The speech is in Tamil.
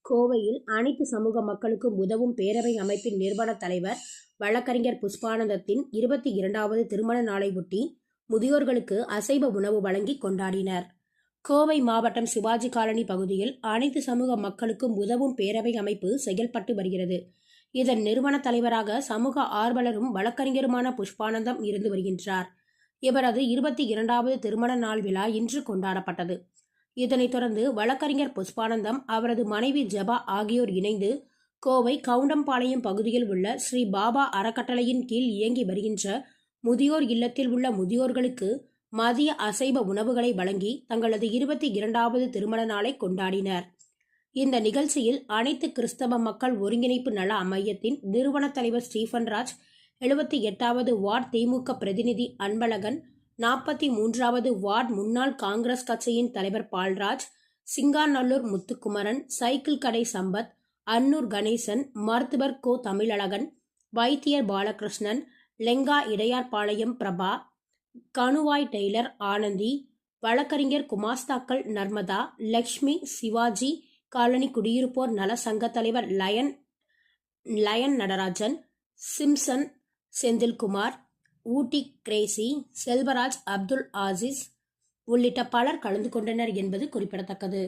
கோவையில் அனைத்து சமூக மக்களுக்கும் உதவும் பேரவை அமைப்பின் நிறுவன தலைவர் வழக்கறிஞர் புஷ்பானந்தத்தின் 22வது திருமண நாளை ஒட்டி முதியோர்களுக்கு அசைவ உணவு வழங்கி கொண்டாடினர். கோவை மாவட்டம் சிவாஜி காலனி பகுதியில் அனைத்து சமூக மக்களுக்கும் உதவும் பேரவை அமைப்பு செயல்பட்டு வருகிறது. இதன் நிறுவன தலைவராக சமூக ஆர்வலரும் வழக்கறிஞருமான புஷ்பானந்தம் இருந்து வருகின்றார். இவரது 22வது திருமண நாள் விழா இன்று கொண்டாடப்பட்டது. இதனைத் தொடர்ந்து வழக்கறிஞர் புஷ்பானந்தம், அவரது மனைவி ஜெபா ஆகியோர் இணைந்து கோவை கவுண்டம்பாளையம் பகுதியில் உள்ள ஸ்ரீ பாபா அறக்கட்டளையின் கீழ் இயங்கி வருகின்ற முதியோர் இல்லத்தில் உள்ள முதியோர்களுக்கு மதிய அசைவ உணவுகளை வழங்கி தங்களது 22வது திருமண நாளை கொண்டாடினர். இந்த நிகழ்ச்சியில் அனைத்து கிறிஸ்தவ மக்கள் ஒருங்கிணைப்பு நல மையத்தின் நிறுவன தலைவர் ஸ்டீபன்ராஜ், 78வது வார்டு திமுக பிரதிநிதி அன்பழகன், 43வது வார்டு முன்னாள் காங்கிரஸ் கட்சியின் தலைவர் பால்ராஜ், சிங்காநல்லூர் முத்துக்குமரன், சைக்கிள் கடை சம்பத், அன்னூர் கணேசன், மருத்துவர் கோ தமிழழகன், வைத்தியர் பாலகிருஷ்ணன், லெங்கா இடையார்பாளையம் பிரபா, கணுவாய் டெய்லர் ஆனந்தி, வழக்கறிஞர் குமாஸ்தாக்கள் நர்மதா, லக்ஷ்மி, சிவாஜி காலனி குடியிருப்போர் நல சங்க தலைவர் லயன் நடராஜன், சிம்சன் செந்தில்குமார், ஊட்டி கிரேசி, செல்வராஜ், அப்துல் ஆசிஸ் உள்ளிட்ட பலர் கலந்து கொண்டனர் என்பது குறிப்பிடத்தக்கது.